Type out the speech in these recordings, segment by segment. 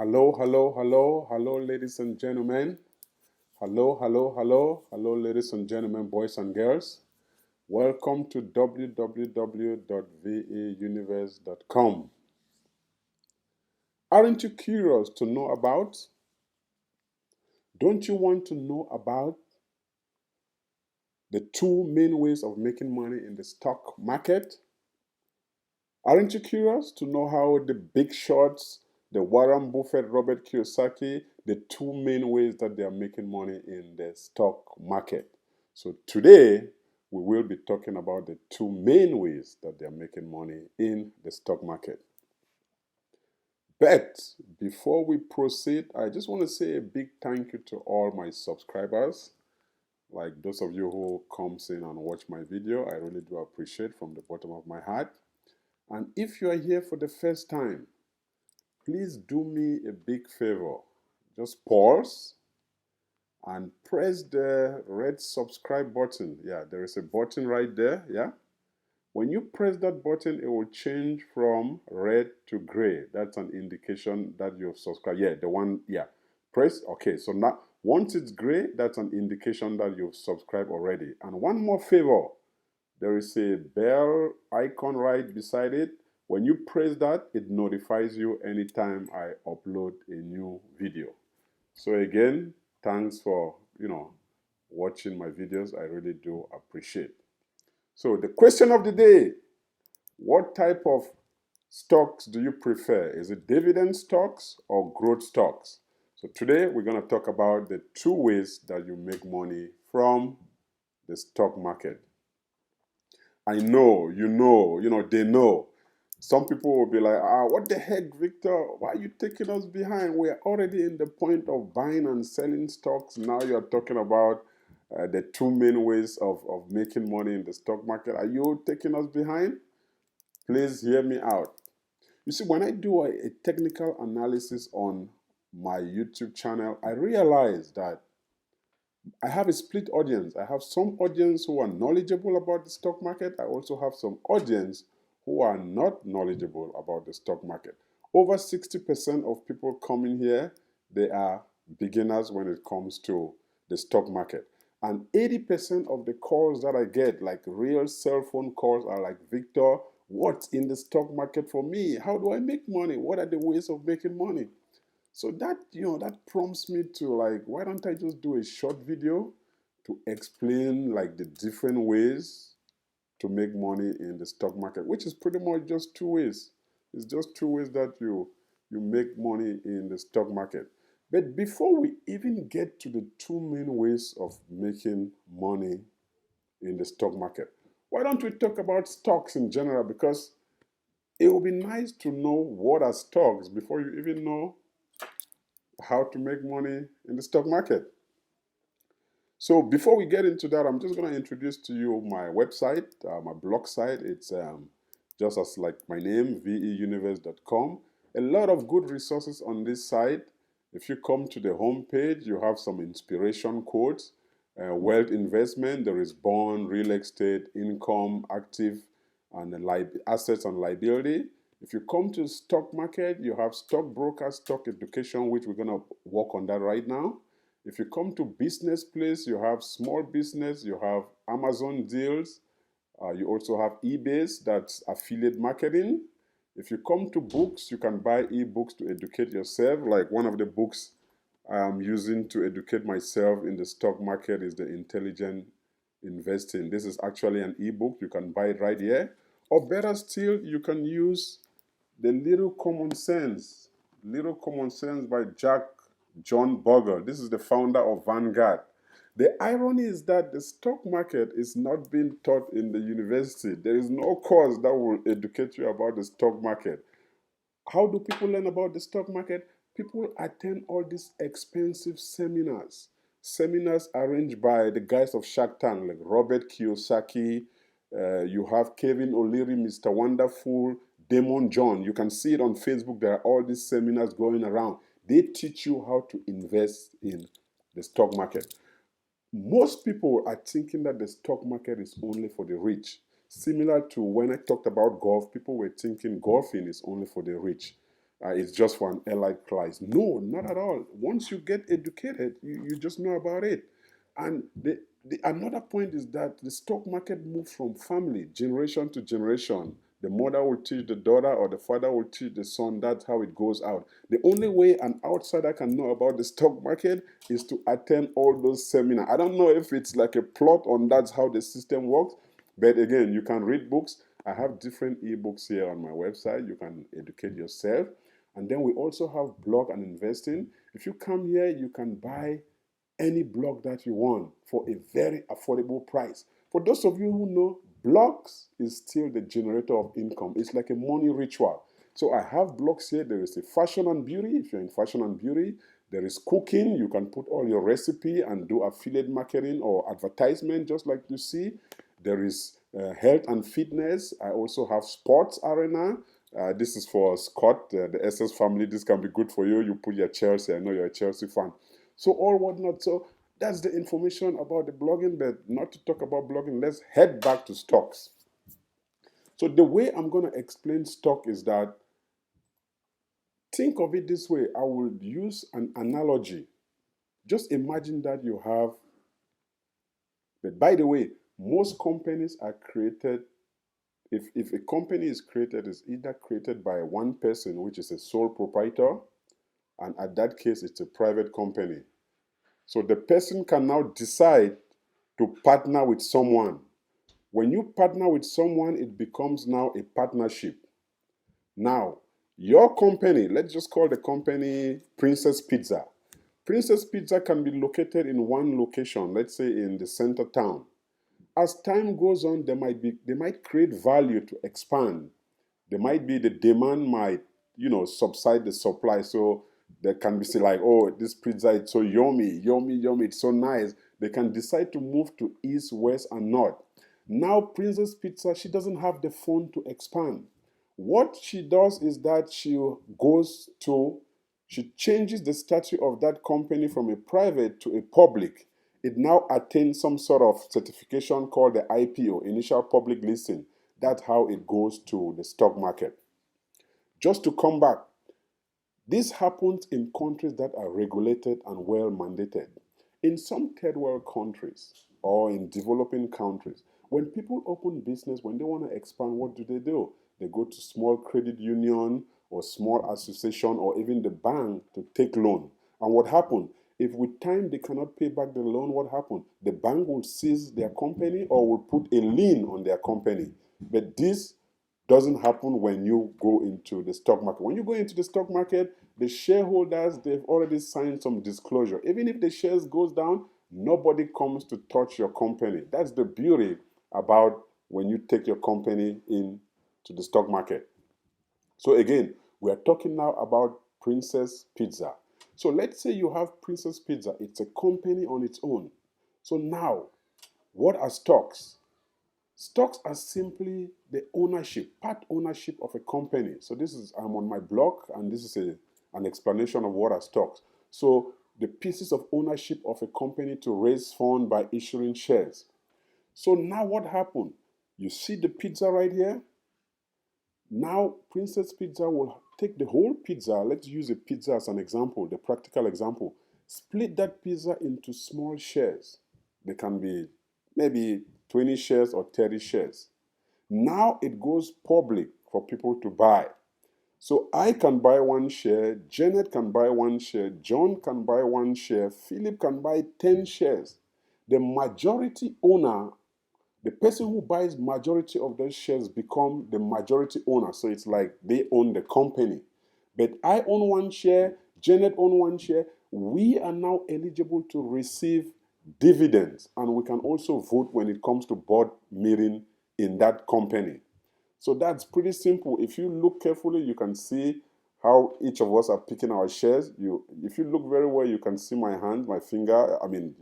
Hello, hello, hello, hello, ladies and gentlemen. Hello, hello, hello, hello, ladies and gentlemen, boys and girls. Welcome to www.veuniverse.com. Aren't you curious to know about? Don't you want to know about the two main ways of making money in the stock market? Aren't you curious to know how the big shots, the Warren Buffett, Robert Kiyosaki, the two main ways that they are making money in the stock market? So today we will be talking about the two main ways that they are making money in the stock market. But before we proceed, I just want to say a big thank you to all my subscribers. Like those of you who comes in and watch my video, I really do appreciate from the bottom of my heart. And if you are here for the first time, please do me a big favor. Just pause and press the red subscribe button. Yeah, there is a button right there. Yeah. When you press that button, it will change from red to gray. That's an indication that you've subscribed. Yeah, the one, yeah. Press, okay. So now, once it's gray, that's an indication that you've subscribed already. And one more favor. There is a bell icon right beside it. When you press that, it notifies you anytime I upload a new video. So again, thanks for, watching my videos. I really do appreciate. So the question of the day, what type of stocks do you prefer? Is it dividend stocks or growth stocks? So today we're going to talk about the two ways that you make money from the stock market. I know, they know. Some people will be like, what the heck, Victor? Why are you taking us behind? We're already in the point of buying and selling stocks. Now you're talking about the two main ways of making money in the stock market. Are you taking us behind? Please hear me out. You see, when I do a technical analysis on my YouTube channel, I realize that I have a split audience. I have some audience who are knowledgeable about the stock market. I also have some audience who are not knowledgeable about the stock market. Over 60% of people coming here, they are beginners when it comes to the stock market. And 80% of the calls that I get, like real cell phone calls, are like, Victor, what's in the stock market for me? How do I make money? What are the ways of making money? So that prompts me to like, why don't I just do a short video to explain like the different ways to make money in the stock market, which is pretty much just two ways. It's just two ways that you make money in the stock market. But before we even get to the two main ways of making money in the stock market, why don't we talk about stocks in general? Because it would be nice to know what are stocks before you even know how to make money in the stock market. So before we get into that, I'm just going to introduce to you my website, my blog site. It's just as like my name, veuniverse.com. A lot of good resources on this site. If you come to the home page, you have some inspiration quotes, wealth investment. There is bond, real estate, income, active, and assets and liability. If you come to stock market, you have stockbroker, stock education, which we're going to work on that right now. If you come to business place, you have small business, you have Amazon deals, you also have eBay, that's affiliate marketing. If you come to books, you can buy ebooks to educate yourself. Like one of the books I'm using to educate myself in the stock market is The Intelligent Investing. This is actually an ebook. You can buy it right here. Or better still, you can use The Little Common Sense. Little Common Sense by John Bogle. This is the founder of Vanguard. The irony is that the stock market is not being taught in the university. There is no course that will educate you about the stock market. How do people learn about the stock market? People attend all these expensive seminars. Seminars arranged by the guys of Shark Tank, like Robert Kiyosaki. You have Kevin O'Leary, Mr. Wonderful, Damon John. You can see it on Facebook. There are all these seminars going around. They teach you how to invest in the stock market. Most people are thinking that the stock market is only for the rich. Similar to when I talked about golf, people were thinking golfing is only for the rich. It's just for an elite class. No, not at all. Once you get educated, you just know about it. And another point is that the stock market moves from family, generation to generation. The mother will teach the daughter, or the father will teach the son. That's how it goes out. The only way an outsider can know about the stock market is to attend all those seminars. I don't know if it's like a plot on that's how the system works, but again, you can read books. I have different ebooks here on my website. You can educate yourself. And then we also have blog and investing. If you come here, you can buy any blog that you want for a very affordable price. For those of you who know, blogs is still the generator of income. It's like a money ritual. So I have blogs here. There is a fashion and beauty. If you're in fashion and beauty, there is cooking. You can put all your recipe and do affiliate marketing or advertisement, just like you see. There is health and fitness. I also have sports arena. This is for Scott, the SS family. This can be good for you. You put your Chelsea. I know you're a Chelsea fan. So all whatnot. So that's the information about the blogging. But not to talk about blogging, let's head back to stocks. So the way I'm going to explain stock is that, think of it this way. I will use an analogy. Just imagine that you have, but by the way, most companies are created, if a company is created, it's either created by one person, which is a sole proprietor, and at that case, it's a private company. So the person can now decide to partner with someone. When you partner with someone, it becomes now a partnership. Now, your company, let's just call the company Princess Pizza. Princess Pizza can be located in one location, let's say in the center town. As time goes on, they might create value to expand. There might be the demand might, subside the supply. So they can be say like, oh, this pizza is so yummy, yummy, yummy, it's so nice. They can decide to move to east, west, and north. Now, Princess Pizza, she doesn't have the fund to expand. What she does is that she changes the statute of that company from a private to a public. It now attains some sort of certification called the IPO, initial public listing. That's how it goes to the stock market. Just to come back, this happens in countries that are regulated and well mandated. In some third world countries or in developing countries, when people open business, when they want to expand, what do? They go to small credit union or small association or even the bank to take loan. And what happens? If with time they cannot pay back the loan, what happens? The bank will seize their company or will put a lien on their company. But this doesn't happen when you go into the stock market. When you go into the stock market, the shareholders, they've already signed some disclosure. Even if the shares goes down, nobody comes to touch your company. That's the beauty about when you take your company into the stock market. So again, we are talking now about Princess Pizza. So let's say you have Princess Pizza. It's a company on its own. So now, what are stocks? Stocks are simply the ownership, part ownership of a company. So I'm on my blog, and this is an explanation of what are stocks. So the pieces of ownership of a company to raise funds by issuing shares. So now what happened? You see the pizza right here? Now Princess Pizza will take the whole pizza. Let's use a pizza as an example, the practical example. Split that pizza into small shares. They can be maybe 20 shares or 30 shares. Now it goes public for people to buy. So I can buy one share, Janet can buy one share, John can buy one share, Philip can buy 10 shares. The majority owner, the person who buys majority of those shares become the majority owner. So it's like they own the company. But I own one share, Janet own one share. We are now eligible to receive dividends, and we can also vote when it comes to board meeting in that company. So that's pretty simple. If you look carefully, you can see how each of us are picking our shares. If you look very well, you can see my hand, my finger. I mean,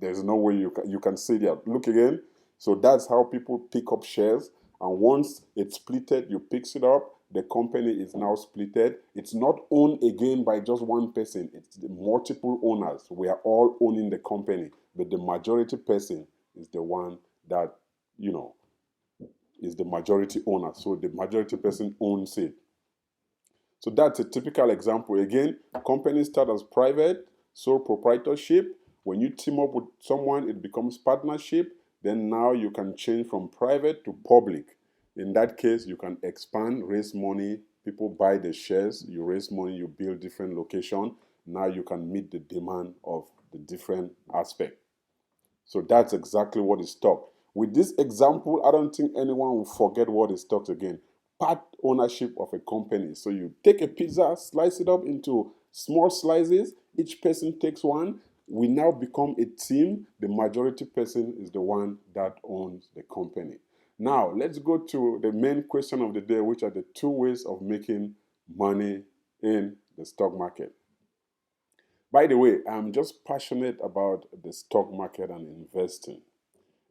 there's no way you can see that. Look again. So that's how people pick up shares. And once it's splitted, you pick it up. The company is now splitted. It's not owned again by just one person. It's the multiple owners. We are all owning the company, but the majority person is the one that, is the majority owner. So the majority person owns it. So that's a typical example. Again, companies start as private, sole proprietorship. When you team up with someone, it becomes partnership. Then now you can change from private to public. In that case, you can expand, raise money. People buy the shares. You raise money, you build different location. Now you can meet the demand of the different aspect. So that's exactly what is stock. With this example, I don't think anyone will forget what is stock again. Part ownership of a company. So you take a pizza, slice it up into small slices. Each person takes one. We now become a team. The majority person is the one that owns the company. Now, let's go to the main question of the day, which are the two ways of making money in the stock market. By the way, I'm just passionate about the stock market and investing.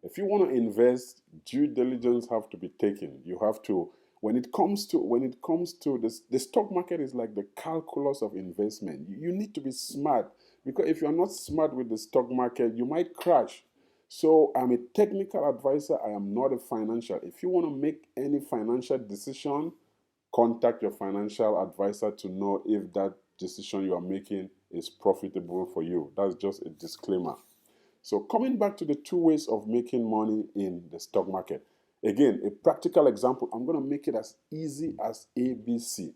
If you want to invest, due diligence have to be taken. You have to when it comes to this, the stock market is like the calculus of investment. You need to be smart because if you're not smart with the stock market, you might crash. So I'm a technical advisor. I am not a financial. If you want to make any financial decision, contact your financial advisor to know if that decision you are making is profitable for you. That's just a disclaimer. So, coming back to the two ways of making money in the stock market. Again, a practical example, I'm going to make it as easy as ABC.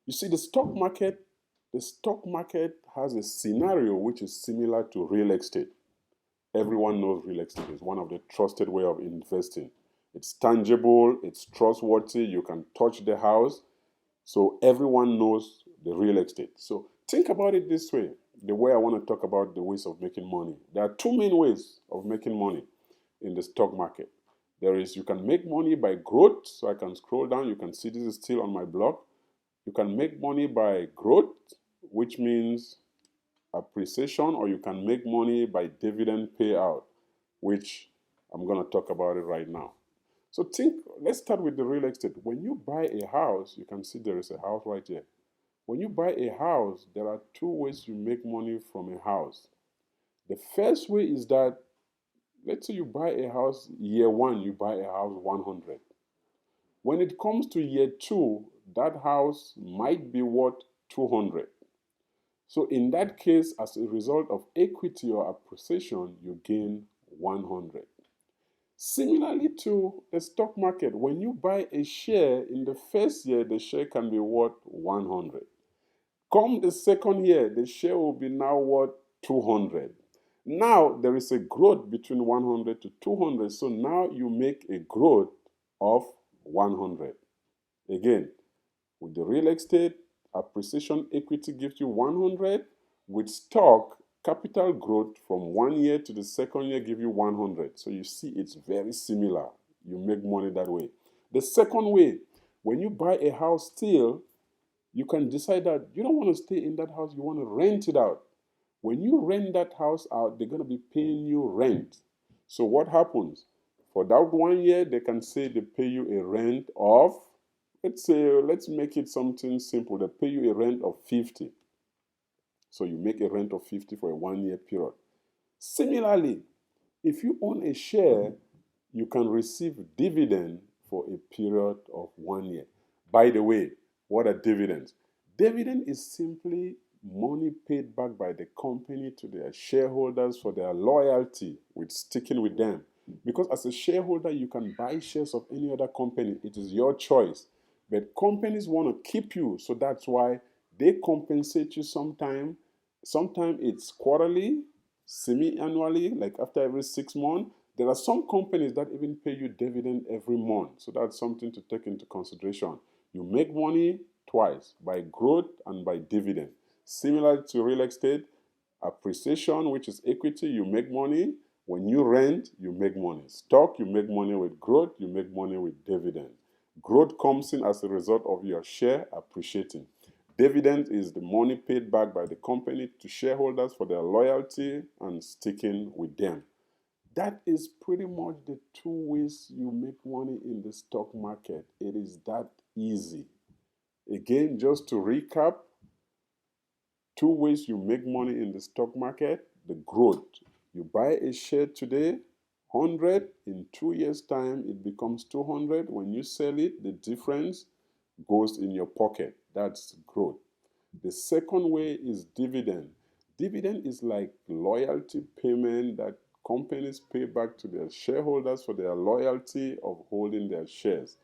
You see, the stock market has a scenario which is similar to real estate. Everyone knows real estate is one of the trusted way of investing. It's tangible, it's trustworthy, you can touch the house. So everyone knows the real estate. So think about it this way. The way I want to talk about the ways of making money. There are two main ways of making money in the stock market. There is you can make money by growth. So I can scroll down. You can see this is still on my blog. You can make money by growth, which means appreciation, or you can make money by dividend payout, which I'm going to talk about it right now. So let's start with the real estate. When you buy a house, you can see there is a house right here. When you buy a house, there are two ways you make money from a house. The first way is that, let's say you buy a house, year one, you buy a house 100. When it comes to year two, that house might be worth 200. So in that case, as a result of equity or appreciation, you gain 100. Similarly to the stock market, when you buy a share in the first year, the share can be worth 100. Come the second year, the share will be now worth 200. Now there is a growth between 100 to 200, so now you make a growth of 100. Again, with the real estate, appreciation equity gives you 100. With stock, capital growth from 1 year to the second year give you 100. So you see it's very similar. You make money that way. The second way, when you buy a house still, you can decide that you don't want to stay in that house, you want to rent it out. When you rent that house out, they're going to be paying you rent. So what happens? For that 1 year, they can say they pay you a rent of, let's make it something simple. They pay you a rent of 50. So you make a rent of 50 for a 1 year period. Similarly, if you own a share, you can receive dividend for a period of 1 year. By the way, what are dividends? Dividend is simply money paid back by the company to their shareholders for their loyalty with sticking with them. Because as a shareholder, you can buy shares of any other company. It is your choice. But companies want to keep you, so that's why they compensate you sometime. Sometimes it's quarterly, semi-annually, like after every 6 months. There are some companies that even pay you dividend every month. So that's something to take into consideration. You make money twice, by growth and by dividend. Similar to real estate, appreciation, which is equity, you make money. When you rent, you make money. Stock, you make money with growth, you make money with dividend. Growth comes in as a result of your share appreciating. Dividend is the money paid back by the company to shareholders for their loyalty and sticking with them. That is pretty much the two ways you make money in the stock market. It is that easy. Again, just to recap, two ways you make money in the stock market. The growth. You buy a share today, 100. In 2 years' time, it becomes 200. When you sell it, the difference, goes in your pocket. That's growth. The second way is dividend. Dividend is like loyalty payment that companies pay back to their shareholders for their loyalty of holding their shares.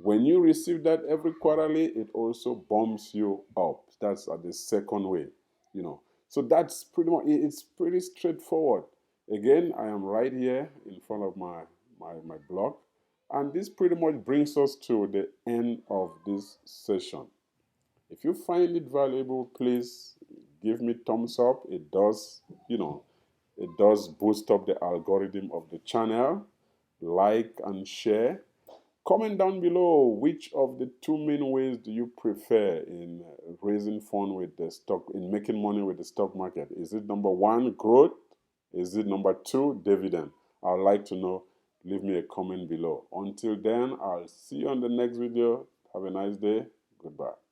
When you receive that every quarterly, it also bumps you up. That's the second way, you know. So that's pretty much it's pretty straightforward. Again, I am right here in front of my blog, and this pretty much brings us to the end of this session. If you find it valuable, please give me thumbs up. It does, it does boost up the algorithm of the channel. Like and share. Comment down below which of the two main ways do you prefer in raising fund with the stock, in making money with the stock market. Is it number one, growth? Is it number two, dividend? I'd like to know. Leave me a comment below. Until then, I'll see you on the next video. Have a nice day. Goodbye.